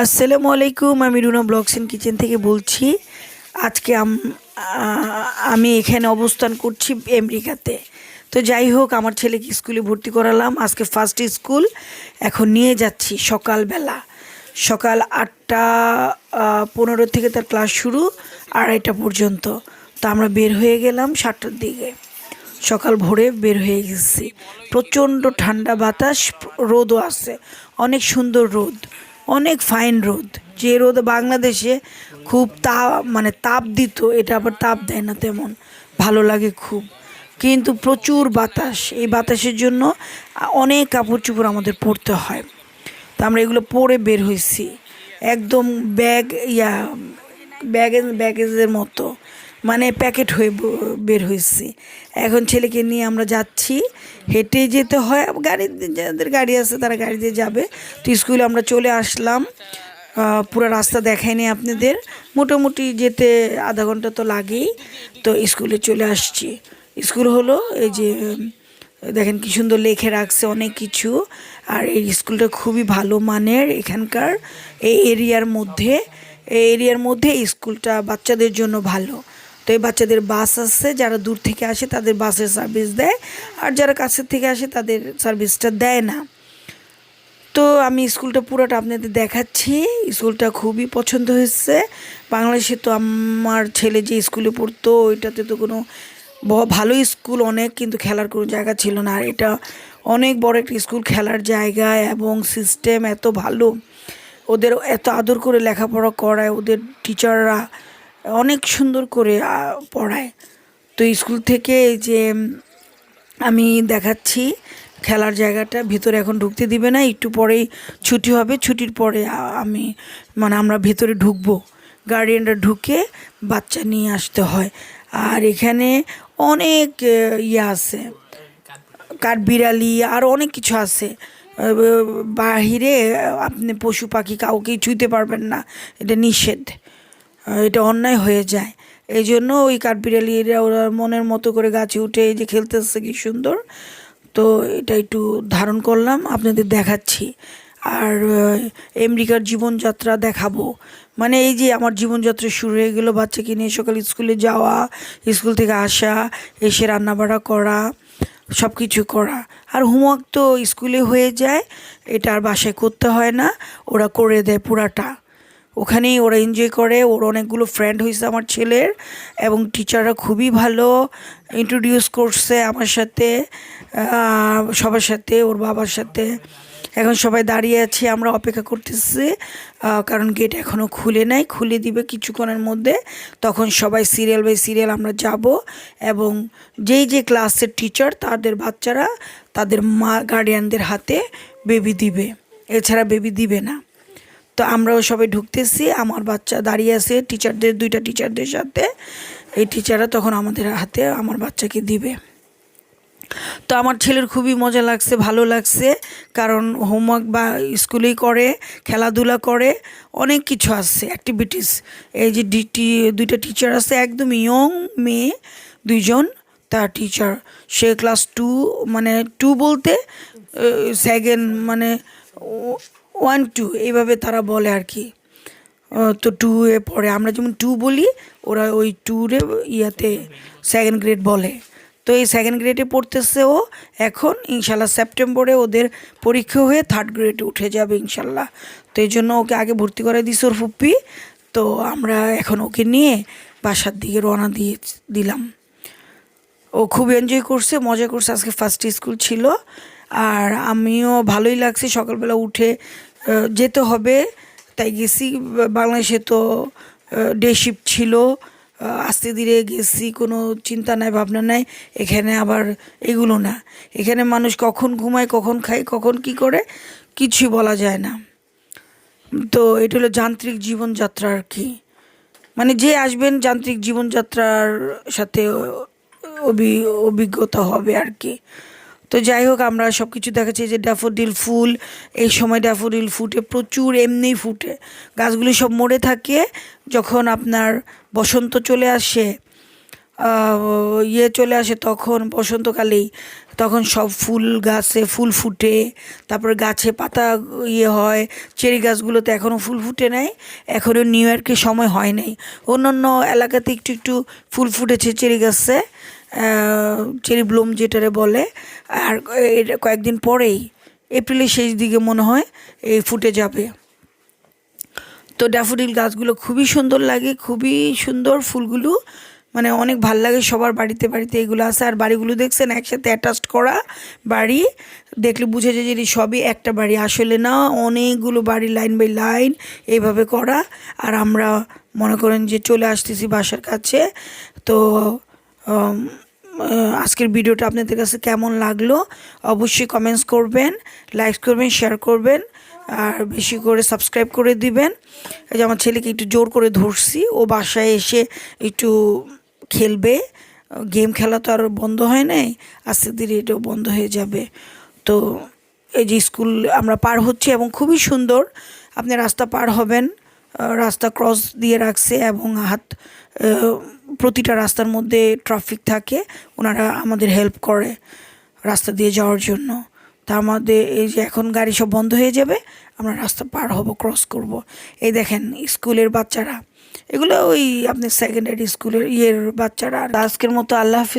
আসসালামু আলাইকুম। আমি রুনা ব্লগস এন্ড কিচেন থেকে বলছি। আজকে আমি এখানে অবস্থান করছি আমেরিকাতে। তো যাই হোক, আমার ছেলেকে স্কুলে ভর্তি করালাম, আজকে ফার্স্ট স্কুল। এখন নিয়ে যাচ্ছি সকালবেলা, সকাল 8টা 15 থেকে তার ক্লাস শুরু, 2:30 পর্যন্ত। তো আমরা বের হয়ে গেলাম 7টার দিকে, সকাল ভোরে বের হয়ে গেছি। প্রচণ্ড ঠান্ডা বাতাস, রোদও আছে, অনেক সুন্দর রোদ, অনেক ফাইন রোদ। যে রোদ বাংলাদেশে খুব তাপ দিত, এটা আবার তাপ দেয় না তেমন, ভালো লাগে খুব। কিন্তু প্রচুর বাতাস, এই বাতাসের জন্য অনেক কাপড় চোপড় আমাদের পরতে হয়। তো আমরা এগুলো পরে বের হয়েছি, একদম ব্যাগেজের মতো, মানে প্যাকেট হয়ে বের হয়েছি। এখন ছেলেকে নিয়ে আমরা যাচ্ছি, হেঁটে যেতে হয়, যাদের গাড়ি আছে তারা গাড়ি দিয়ে যাবে। তো স্কুলে আমরা চলে আসলাম, পুরো রাস্তা দেখায়নি আপনাদের, মোটামুটি যেতে আধা ঘন্টা তো লাগেই। তো স্কুলে চলে আসছি। স্কুল হলো এই যে, দেখেন কি সুন্দর লেখে রাখছে অনেক কিছু। আর এই স্কুলটা খুবই ভালো মানের, এখানকার এই এরিয়ার মধ্যে এই স্কুলটা বাচ্চাদের জন্য ভালো। তো এই বাচ্চাদের বাস আছে, যারা দূর থেকে আসে তাদের বাসের সার্ভিস দেয়, আর যারা কাছের থেকে আসে তাদের সার্ভিসটা দেয় না। তো আমি স্কুলটা পুরোটা আপনাদের দেখাচ্ছি। স্কুলটা খুবই পছন্দ হয়েছে। বাংলাদেশে তো আমার ছেলে যে স্কুলে পড়তো ওইটাতে তো কোনো ভালো স্কুল অনেক, কিন্তু খেলার কোনো জায়গা ছিল না। আর এটা অনেক বড় একটা স্কুল, খেলার জায়গা এবং সিস্টেম এত ভালো, ওদের এত আদর করে লেখাপড়া করায়, ওদের টিচাররা অনেক সুন্দর করে পড়ায়। তো স্কুল থেকে এই যে আমি দেখাচ্ছি খেলার জায়গাটা, ভিতরে এখন ঢুকতে দিবে না, একটু পরেই ছুটি হবে। ছুটির পরে আমরা ভেতরে ঢুকবো, গার্ডিয়ানরা ঢুকে বাচ্চা নিয়ে আসতে হয়। আর এখানে অনেক আছে, কাঠবিড়ালি আর অনেক কিছু আছে। বাহিরে আপনি পশু পাখি কাউকেই ছুঁতে পারবেন না, এটা নিষেধ, এটা অন্যায় হয়ে যায়। এই জন্য ওই কাঠবিড়ালিরা ওরা মনের মতো করে গাছে উঠে এই যে খেলতেছে কি সুন্দর। তো এটা একটু ধারণ করলাম, আপনাদের দেখাচ্ছি। আর আমেরিকার জীবনযাত্রা দেখাবো, মানে এই যে আমার জীবনযাত্রা শুরু হয়ে গেলো, বাচ্চাকে নিয়ে সকাল স্কুলে যাওয়া, স্কুল থেকে আসা, এসে রান্নাবাড়া করা, সব কিছু করা। আর হোমওয়ার্ক তো স্কুলে হয়ে যায়, এটা আর বাসায় করতে হয় না, ওরা করে দেয় পুরাটা। ওখানেই ওরা এনজয় করে। ওর অনেকগুলো ফ্রেন্ড হয়েছে আমার ছেলের, এবং টিচাররা খুবই ভালো ইন্ট্রোডিউস করছে আমার সাথে, সবার সাথে, ওর বাবার সাথে। এখন সবাই দাঁড়িয়ে আছি, আমরা অপেক্ষা করতেছি, কারণ গেট এখনও খুলে নাই, খুলে দিবে কিছুক্ষণের মধ্যে। তখন সবাই সিরিয়াল বাই সিরিয়াল আমরা যাব, এবং যেই যে ক্লাসের টিচার তাদের বাচ্চারা তাদের গার্ডিয়ানদের হাতে বেবি দিবে, এছাড়া বেবি দিবে না। তো আমরাও সবাই ঢুকতেছি, আমার বাচ্চা দাঁড়িয়ে আছে দুইটা টিচারদের সাথে। এই টিচাররা তখন আমাদের হাতে আমার বাচ্চাকে দিবে। তো আমার ছেলের খুবই মজা লাগছে, ভালো লাগছে, কারণ হোমওয়ার্ক বা স্কুলেই করে, খেলাধুলা করে, অনেক কিছু আছে অ্যাক্টিভিটিস। এই যে দুইটা টিচার আছে, একদম ইয়ং মেয়ে দুইজন, তার টিচার, সে ক্লাস 2, মানে 2 বলতে সেকেন্ড, মানে 1 2 এইভাবে তারা বলে আর কি। তো 2-এ পড়ে, আমরা যেমন 2 বলি, ওরা ওই 2-রে ইয়াতে সেকেন্ড গ্রেড বলে। তো এই সেকেন্ড গ্রেডে পড়তেছে ও এখন, ইনশাল্লাহ সেপ্টেম্বরে ওদের পরীক্ষা হয়ে 3rd গ্রেডে উঠে যাবে ইনশাল্লাহ। তো এই জন্য ওকে আগে ভর্তি করে দিছে ওর ফুপ্পি। তো আমরা এখন ওকে নিয়ে বাসার দিকে রওনা দিলাম। ও খুব এনজয় করছে, মজা করছে, আজকে ফার্স্ট স্কুল ছিল। আর আমিও ভালোই লাগছে, সকালবেলা উঠে যেতে হবে তাই গেছি। বাংলাদেশে তো ডে শিফট ছিল, আস্তে ধীরে গেছি, কোনো চিন্তা নাই ভাবনা নাই। এখানে আবার এগুলো না, এখানে মানুষ কখন ঘুমায়, কখন খায়, কখন কি করে কিছুই বলা যায় না। তো এটা হলো যান্ত্রিক জীবনযাত্রা আর কি, মানে যে আসবেন যান্ত্রিক জীবনযাত্রার সাথে অভিজ্ঞতা হবে আর কি। তো যাই হোক, আমরা সব কিছু দেখাচ্ছি যে ড্যাফোডিল ফুল, এই সময় ড্যাফোডিল ফুটে প্রচুর, এমনিই ফুটে, গাছগুলি সব মরে থাকে। যখন আপনার বসন্ত চলে আসে, ইয়ে চলে আসে তখন বসন্তকালেই, তখন সব ফুল গাছে ফুল ফুটে, তারপরে গাছে পাতা ইয়ে হয়। চেরি গাছগুলোতে এখনও ফুল ফুটে নাই, এখনও নিউ ইয়র্কের সময় হয় নাই। অন্যান্য এলাকাতে একটু একটু ফুল ফুটেছে চেরি গাছে, চেরি ব্লুম যেটারে বলে। আর এটা কয়েকদিন পরেই এপ্রিলের শেষ দিকে মনে হয় এই ফুটে যাবে। তো ড্যাফোডিল গাছগুলো খুবই সুন্দর লাগে, খুবই সুন্দর ফুলগুলো, মানে অনেক ভাল লাগে। সবার বাড়িতে বাড়িতে এগুলো আছে। আর বাড়িগুলো দেখছেন একসাথে অ্যাটাচড করা বাড়ি, দেখলে বুঝে যায় যে এটি সবই একটা বাড়ি, আসলে না, অনেকগুলো বাড়ি লাইন বাই লাইন এইভাবে করা। আর আমরা মনে করেন যে চলে আসতেছি বাসার কাছে। তো আম, আজকের ভিডিওটা আপনাদের কাছে কেমন লাগলো অবশ্যই কমেন্টস করবেন, লাইক করবেন, শেয়ার করবেন, আর বেশি করে সাবস্ক্রাইব করে দিবেন। এই যে আমার ছেলেকে একটু জোর করে ধরছি, ও বাসায় এসে একটু খেলবে। গেম খেলা তো আর বন্ধ হয় নাই, আস্তে ধীরে এটাও বন্ধ হয়ে যাবে। তো এই যে স্কুল আমরা পার হচ্ছি এবং খুবই সুন্দর। আপনি রাস্তা পার হবেন, রাস্তা ক্রস দিয়ে রাখছে এবং প্রতিটা রাস্তার মধ্যে ট্রাফিক থাকে, ওনারা আমাদের হেল্প করে রাস্তা দিয়ে যাওয়ার জন্য। তা আমাদের এই যে এখন গাড়ি সব বন্ধ হয়ে যাবে, আমরা রাস্তা পার হব, ক্রস করব। এই দেখেন স্কুলের বাচ্চারা, এগুলো ওই আপনি সেকেন্ডারি স্কুলের ইয়ের বাচ্চারা। আর আজকের মতো আল্লাহ হাফিজ।